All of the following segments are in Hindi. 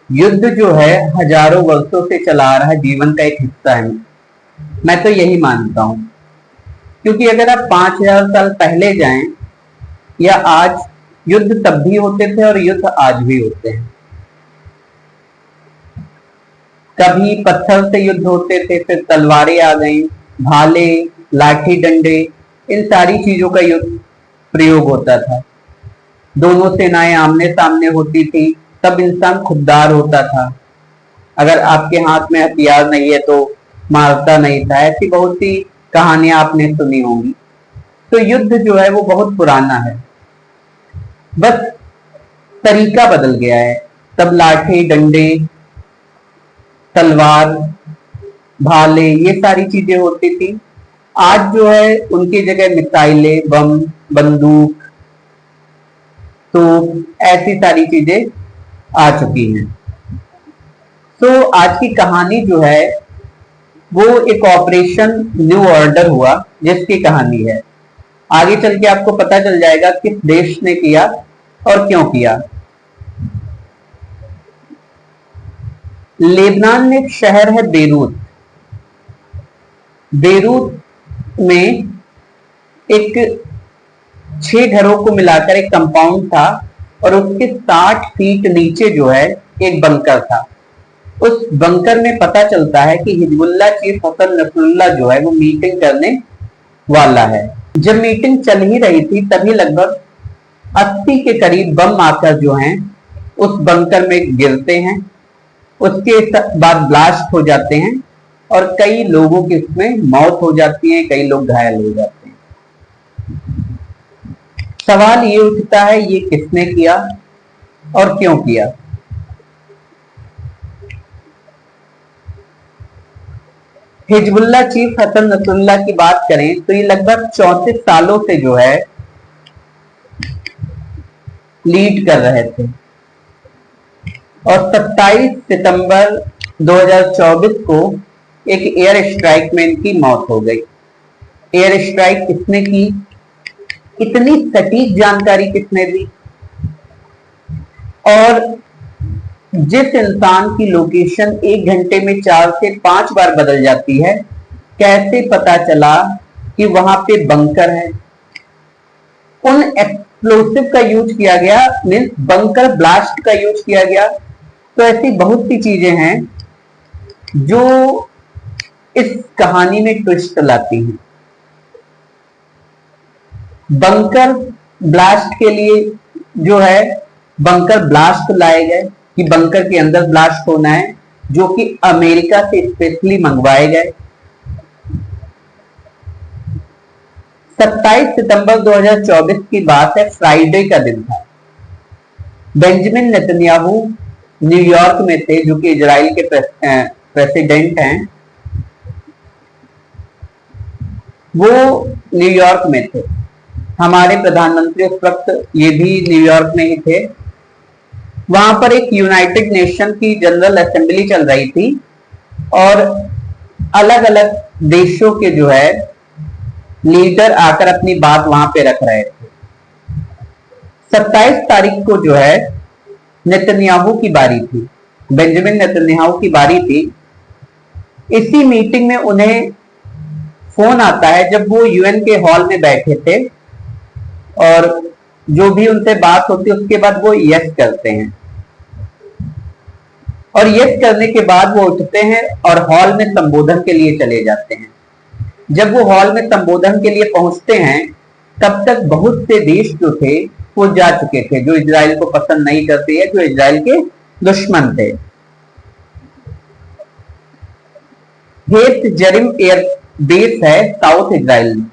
युद्ध जो है हजारों वर्षों से चला आ रहा है, जीवन का एक हिस्सा है। मैं तो यही मानता हूँ, क्योंकि अगर आप 5,000 साल पहले जाएं या आज, युद्ध तब भी होते थे और युद्ध आज भी होते हैं। कभी पत्थर से युद्ध होते थे, फिर तलवारें आ गई, भाले, लाठी डंडे, इन सारी चीजों का युद्ध प्रयोग होता था। दोनों सेनाएं आमने सामने होती थी, तब इंसान खुददार होता था। अगर आपके हाथ में हथियार नहीं है तो मारता नहीं था। ऐसी बहुत सी कहानियां आपने सुनी होंगी। तो युद्ध जो है वो बहुत पुराना है, बस तरीका बदल गया है। तब लाठी डंडे, तलवार, भाले, ये सारी चीजें होती थी। आज जो है उनकी जगह मिसाइलें, बम, बंदूक, तो ऐसी सारी चीजें आ चुकी हैं। तो आज की कहानी जो है वो एक ऑपरेशन न्यू ऑर्डर हुआ, जिसकी कहानी है। आगे चल के आपको पता चल जाएगा किस देश ने किया और क्यों किया। लेबनान में एक शहर है बेरूत। बेरूत में एक 6 घरों को मिलाकर एक कंपाउंड था, और उसके 60 फीट नीचे जो है एक बंकर था। उस बंकर में पता चलता है कि हिजबुल्लाह चीफ हसन नसरुल्लाह जो है वो मीटिंग करने वाला है। जब मीटिंग चल ही रही थी तभी लगभग 80 के करीब बम आकर जो हैं उस बंकर में गिरते हैं। उसके बाद ब्लास्ट हो जाते हैं और कई लोगों की उसमें मौत हो जाती है, कई लोग घायल हो जाते हैं। सवाल ये उठता है, ये किसने किया और क्यों किया। हिजबुल्लाह चीफ हसन नसरुल्लाह की बात करें तो ये लगभग 34 सालों से जो है लीड कर रहे थे, और 27 सितंबर 2024 को एक एयर स्ट्राइक में इनकी मौत हो गई। एयर स्ट्राइक किसने की, इतनी सटीक जानकारी किसने दी, और जिस इंसान की लोकेशन 1 घंटे में 4 से 5 बार बदल जाती है, कैसे पता चला कि वहां पे बंकर है। उन एक्सप्लोसिव का यूज किया गया, मीन्स बंकर ब्लास्ट का यूज किया गया। तो ऐसी बहुत सी चीजें हैं जो इस कहानी में ट्विस्ट लाती हैं। बंकर ब्लास्ट के लिए जो है बंकर ब्लास्ट लाए गए कि बंकर के अंदर ब्लास्ट होना है, जो कि अमेरिका से स्पेशली मंगवाए गए। 27 सितंबर 2024 की बात है, फ्राइडे का दिन था। बेंजामिन नेतन्याहू न्यूयॉर्क में थे, जो कि इजराइल के प्रेसिडेंट हैं। वो न्यूयॉर्क में थे। हमारे प्रधानमंत्री उस वक्त ये भी न्यूयॉर्क में ही थे। वहां पर एक यूनाइटेड नेशन की जनरल असेंबली चल रही थी, और अलग अलग देशों के जो है लीडर आकर अपनी बात वहां पे रख रहे थे। 27 तारीख को जो है नेतन्याहू की बारी थी, बेंजामिन नेतन्याहू की बारी थी। इसी मीटिंग में उन्हें फोन आता है, जब वो यूएन के हॉल में बैठे थे, और जो भी उनसे बात होती है उसके बाद वो यस करते हैं, और यस करने के बाद वो उठते हैं और हॉल में संबोधन के लिए चले जाते हैं। जब वो हॉल में संबोधन के लिए पहुंचते हैं, तब तक बहुत से देश जो थे वो जा चुके थे, जो इजराइल को पसंद नहीं करते हैं, जो इजराइल के दुश्मन थे। हेथ जरिम एयर बेस है साउथ इजराइल में,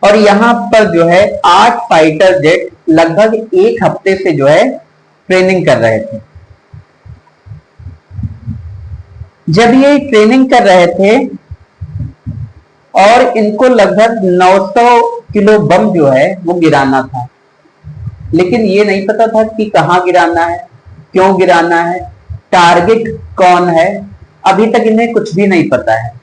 और यहां पर जो है 8 फाइटर जेट लगभग 1 हफ्ते से जो है ट्रेनिंग कर रहे थे। जब ये ट्रेनिंग कर रहे थे और इनको लगभग 900 किलो बम जो है वो गिराना था, लेकिन ये नहीं पता था कि कहां गिराना है, क्यों गिराना है, टारगेट कौन है। अभी तक इन्हें कुछ भी नहीं पता है।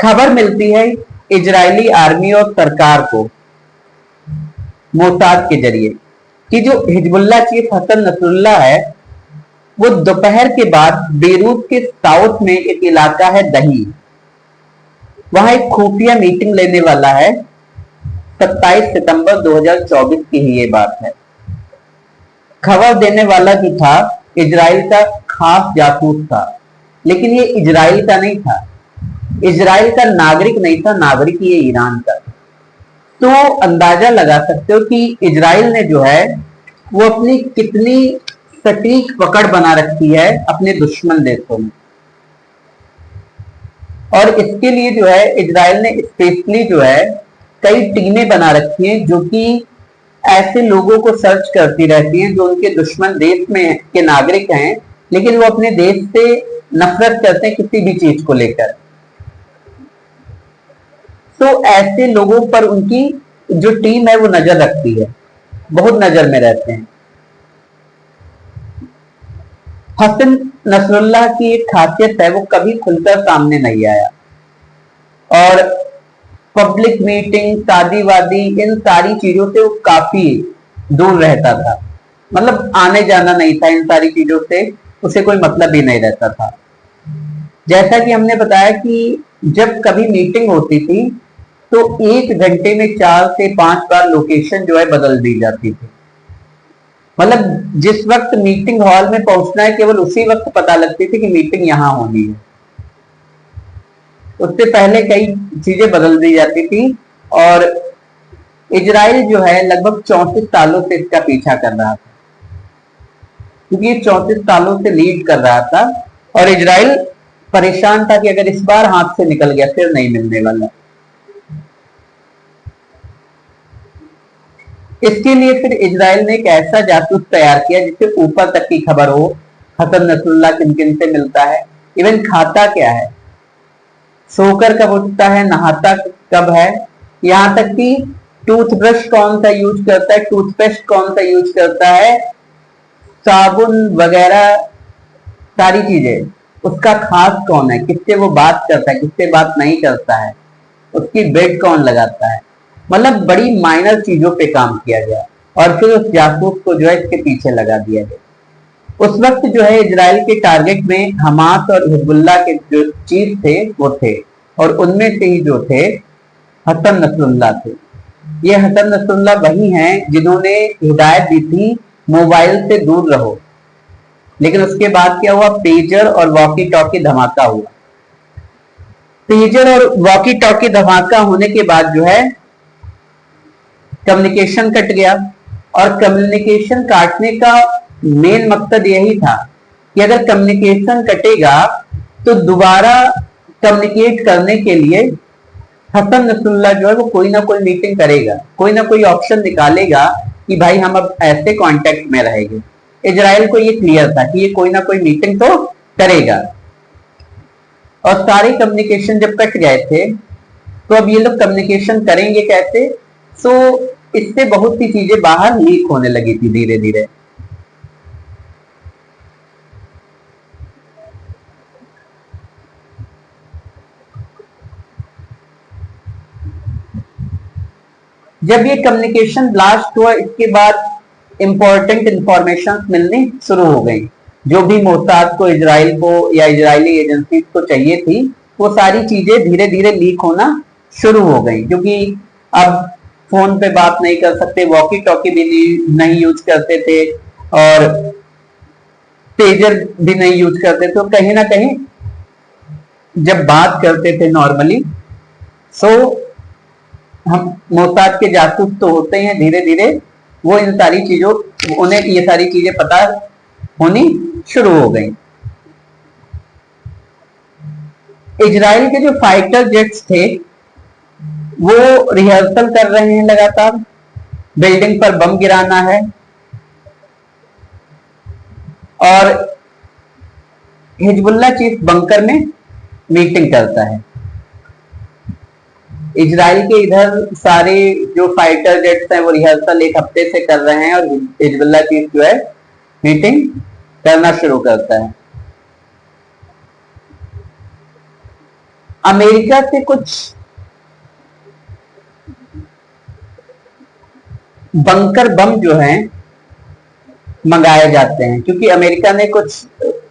खबर मिलती है इजरायली आर्मी और सरकार को मोसाद के जरिए कि जो हिजबुल्लाह चीफ हसन नसरुल्लाह है वो दोपहर के बाद बेरूत के साउथ में एक इलाका है दही, वहां एक खुफिया मीटिंग लेने वाला है। 27 सितंबर 2024 की ही ये बात है। खबर देने वाला जो था इजराइल का खास जासूस था, लेकिन ये इजराइल का नहीं था, इजराइल का नागरिक नहीं था, नागरिक ये ईरान का। तो अंदाजा लगा सकते हो कि इजराइल ने जो है वो अपनी कितनी सटीक पकड़ बना रखी है अपने दुश्मन देशों में। और इसके लिए जो है इजराइल ने स्पेशली जो है कई टीमें बना रखी हैं जो कि ऐसे लोगों को सर्च करती रहती हैं जो उनके दुश्मन देश में के नागरिक हैं, लेकिन वो अपने देश से नफरत करते हैं किसी भी चीज को लेकर। तो ऐसे लोगों पर उनकी जो टीम है वो नजर रखती है, बहुत नजर में रहते हैं। हसन नसरुल्लाह की एक खासियत है वो कभी खुलकर सामने नहीं आया और पब्लिक मीटिंग, शादी वादी, इन सारी चीजों से वो काफी दूर रहता था। मतलब आने जाना नहीं था इन सारी चीजों से, उसे कोई मतलब ही नहीं रहता था। जैसा कि हमने बताया कि जब कभी मीटिंग होती थी तो 1 घंटे में 4 से 5 बार लोकेशन जो है बदल दी जाती थी। मतलब जिस वक्त मीटिंग हॉल में पहुंचना है केवल उसी वक्त पता लगती थी कि मीटिंग यहां होनी है, उससे पहले कई चीजें बदल दी जाती थी। और इजराइल जो है लगभग 34 सालों से इसका पीछा कर रहा था, क्योंकि ये 34 सालों से लीड कर रहा था और इजराइल परेशान था कि अगर इस बार हाथ से निकल गया फिर नहीं मिलने वाला। इसके लिए फिर इजराइल ने एक ऐसा जासूस तैयार किया जिससे ऊपर तक की खबर हो, हसन नसरुल्लाह किन किन से मिलता है, इवन खाता क्या है, सोकर कब उठता है, नहाता कब है, यहां तक कि टूथब्रश कौन सा यूज करता है, टूथपेस्ट कौन सा यूज करता है, साबुन वगैरह सारी चीजें, उसका खास कौन है, किससे वो बात करता है, किससे बात नहीं करता है, उसकी बेड कौन लगाता है। मतलब बड़ी माइनर चीजों पे काम किया गया और फिर उस जासूस को जो है इसके पीछे लगा दिया गया। उस वक्त जो है इजराइल के टारगेट में हमास और हिजबुल्लाह के जो चीफ थे वो थे, और उनमें से ही जो थे हसन नसरुल्लाह थे। ये हसन नसरुल्लाह वही हैं जिन्होंने हिदायत दी थी मोबाइल से दूर रहो, लेकिन उसके बाद क्या हुआ, पेजर और वॉकी टॉकी धमाका हुआ। पेजर और वॉकी टॉकी धमाका होने के बाद जो है कम्युनिकेशन कट गया, और कम्युनिकेशन काटने का मेन मकसद यही था कि अगर कम्युनिकेशन कटेगा तो दोबारा कम्युनिकेट करने के लिए हसन नसरुल्लाह जो है वो कोई ना कोई मीटिंग करेगा, कोई ना कोई ऑप्शन निकालेगा कि भाई हम अब ऐसे कांटेक्ट में रहेंगे। इजराइल को ये क्लियर था कि ये कोई ना कोई मीटिंग तो करेगा। और सारे कम्युनिकेशन जब कट गए थे तो अब ये लोग कम्युनिकेशन करेंगे कैसे, तो इससे बहुत सी चीजें बाहर लीक होने लगी थी धीरे धीरे। जब ये कम्युनिकेशन ब्लास्ट हुआ इसके बाद इंपॉर्टेंट इंफॉर्मेशन मिलनी शुरू हो गई, जो भी मोसाद को, इजराइल को या इजरायली एजेंसी को चाहिए थी, वो सारी चीजें धीरे धीरे लीक होना शुरू हो गई। क्योंकि अब फोन पे बात नहीं कर सकते, वॉकी टॉकी भी नहीं यूज करते थे और पेजर भी नहीं यूज करते, तो कहीं ना कहीं जब बात करते थे नॉर्मली, सो हम मोसाद के जासूस तो होते हैं, धीरे धीरे वो इन सारी चीजों, उन्हें ये सारी चीजें पता होनी शुरू हो गई। इजराइल के जो फाइटर जेट्स थे वो रिहर्सल कर रहे हैं लगातार, बिल्डिंग पर बम गिराना है, और हिजबुल्लाह चीफ बंकर में मीटिंग करता है। इजराइल के इधर सारे जो फाइटर जेट्स हैं वो रिहर्सल 1 हफ्ते से कर रहे हैं, और हिजबुल्लाह चीफ जो है मीटिंग करना शुरू करता है। अमेरिका से कुछ बंकर बम जो है मंगाए जाते हैं, क्योंकि अमेरिका ने कुछ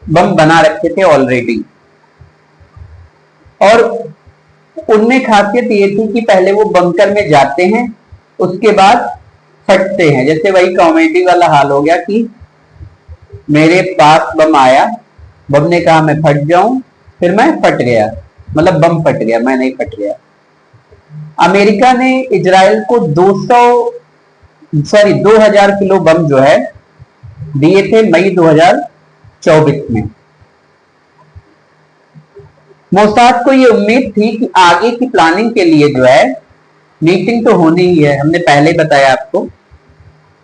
बम बना रखे थे ऑलरेडी, और उनमें खासियत ये थी कि पहले वो बंकर में जाते हैं, उसके बाद फटते हैं। जैसे वही कॉमेडी वाला हाल हो गया कि मेरे पास बम आया, बम ने कहा मैं फट जाऊं, फिर मैं फट गया, मतलब बम फट गया, मैं नहीं फट गया। अमेरिका ने इजराइल को 2000 किलो बम जो है दिए थे मई 2024 में। मोसाद को ये उम्मीद थी कि आगे की प्लानिंग के लिए जो है मीटिंग तो होनी ही है, हमने पहले बताया आपको,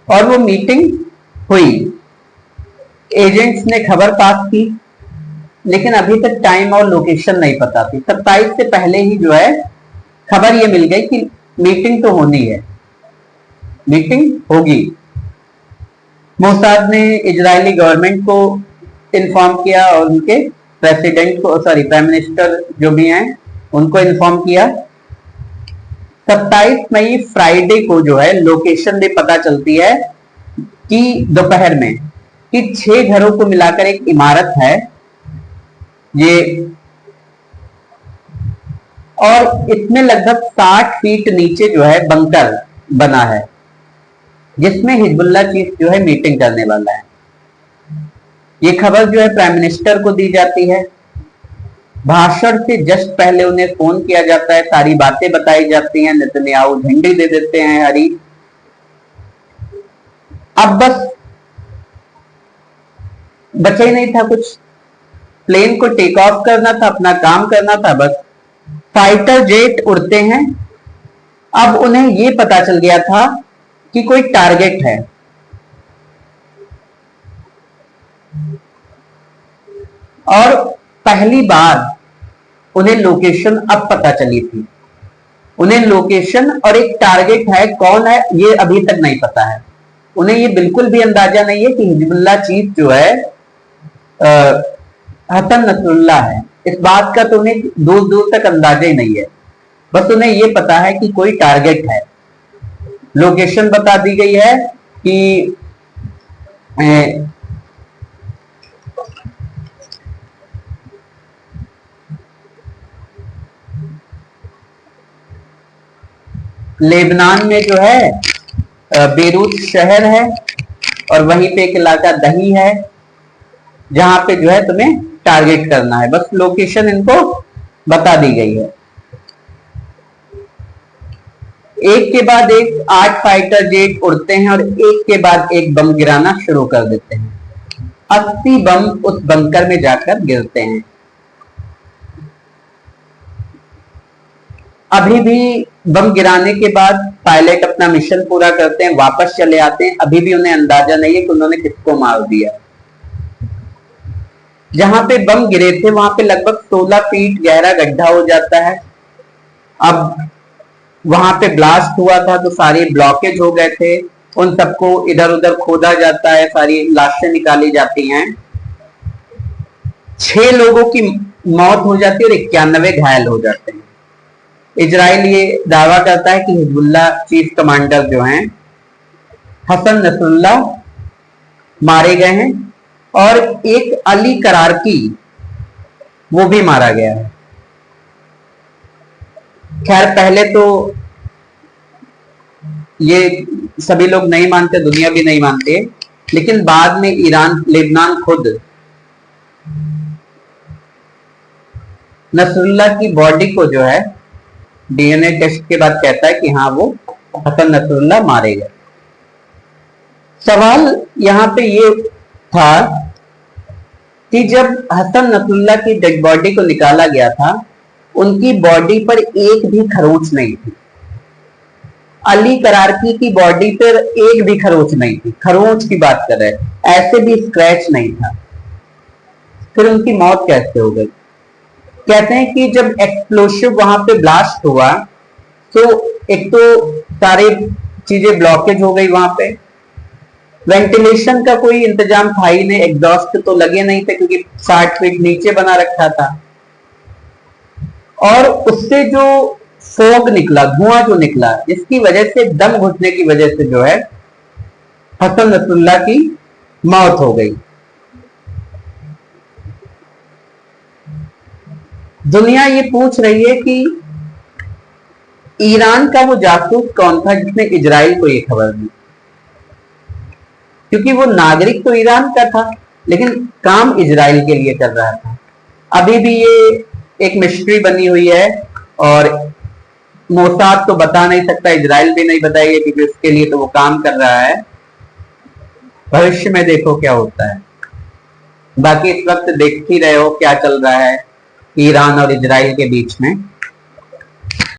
और वो मीटिंग हुई। एजेंट्स ने खबर पास की, लेकिन अभी तक टाइम और लोकेशन नहीं पता थी। 27 से पहले ही जो है खबर ये मिल गई कि मीटिंग तो होनी है, मीटिंग होगी। मोसाद ने इजरायली गवर्नमेंट को इन्फॉर्म किया और उनके प्रेसिडेंट को, सॉरी प्राइम मिनिस्टर जो भी हैं उनको इन्फॉर्म किया। 27 मई फ्राइडे को जो है लोकेशन भी पता चलती है कि दोपहर में कि 6 घरों को मिलाकर एक इमारत है ये, और इसमें लगभग 60 फीट नीचे जो है बंकर बना है, जिसमें हिजबुल्लाह चीफ जो है मीटिंग करने वाला है। ये खबर जो है प्राइम मिनिस्टर को दी जाती है। भाषण से जस्ट पहले उन्हें फोन किया जाता है, सारी बातें बताई जाती हैं, नेतन्याहू झंडी दे देते हैं हरी। अब बस बचा ही नहीं था कुछ, प्लेन को टेक ऑफ करना था, अपना काम करना था बस। फाइटर जेट उड़ते हैं। अब उन्हें यह पता चल गया था कि कोई टारगेट है, और पहली बार उन्हें लोकेशन अब पता चली थी। उन्हें लोकेशन और एक टारगेट है, कौन है ये अभी तक नहीं पता है। उन्हें ये बिल्कुल भी अंदाजा नहीं है कि हिजबुल्लाह चीफ जो है हसन नसरुल्लाह है। इस बात का तो उन्हें दूर दूर तक अंदाजा ही नहीं है, बस उन्हें ये पता है कि कोई टारगेट है। लोकेशन बता दी गई है कि लेबनान में जो है बेरूत शहर है, और वहीं पे एक इलाका दही है जहां पे जो है तुम्हें टारगेट करना है। बस लोकेशन इनको बता दी गई है। एक के बाद एक 8 फाइटर जेट उड़ते हैं और एक के बाद एक बम गिराना शुरू कर देते हैं। 80 बम उस बंकर में जाकर गिरते हैं। अभी भी बम गिराने के बाद पायलट अपना मिशन पूरा करते हैं, वापस चले आते हैं। अभी भी उन्हें अंदाजा नहीं है कि उन्होंने किसको मार दिया। जहां पे बम गिरे थे वहां पे लगभग 16 फीट गहरा गड्ढा हो जाता है। अब वहां पे ब्लास्ट हुआ था तो सारे ब्लॉकेज हो गए थे, उन सबको इधर उधर खोदा जाता है, सारी लाशें निकाली जाती हैं। 6 लोगों की मौत हो जाती है और 91 घायल हो जाते हैं। इजराइल ये दावा करता है कि हिजबुल्लाह चीफ कमांडर जो हैं हसन नसरुल्लाह मारे गए हैं, और एक अली करारकी वो भी मारा गया है। खैर पहले तो ये सभी लोग नहीं मानते, दुनिया भी नहीं मानते, लेकिन बाद में ईरान, लेबनान खुद नसरुल्लाह की बॉडी को जो है डीएनए टेस्ट के बाद कहता है कि हाँ वो हसन नसरुल्लाह मारे गए। सवाल यहां पे ये था कि जब हसन नसरुल्लाह की डेड बॉडी को निकाला गया था, उनकी बॉडी पर एक भी खरोंच नहीं थी। अली करारकी की बॉडी पर एक भी खरोंच नहीं थी। खरोंच की बात कर रहे हैं, ऐसे भी स्क्रैच नहीं था। फिर उनकी मौत कैसे हो गई? कहते हैं कि जब एक्सप्लोसिव वहां पे ब्लास्ट हुआ तो एक तो सारी चीजें ब्लॉकेज हो गई, वहां पे वेंटिलेशन का कोई इंतजाम था ही नहीं, एग्जॉस्ट तो लगे नहीं थे क्योंकि 60 फीट नीचे बना रखा था, और उससे जो फोग निकला, धुआं जो निकला, इसकी वजह से दम घुटने की वजह से जो है हसन नसरुल्लाह की मौत हो गई। दुनिया ये पूछ रही है कि ईरान का वो जासूस कौन था जिसने इजराइल को ये खबर दी, क्योंकि वो नागरिक तो ईरान का था लेकिन काम इजराइल के लिए कर रहा था। अभी भी ये एक मिस्ट्री बनी हुई है और मोसाद तो बता नहीं सकता, इजराइल भी नहीं बताएगी क्योंकि उसके लिए तो वो काम कर रहा है। भविष्य में देखो क्या होता है। बाकी इस वक्त देख ही रहे हो क्या चल रहा है ईरान और इजराइल के बीच में।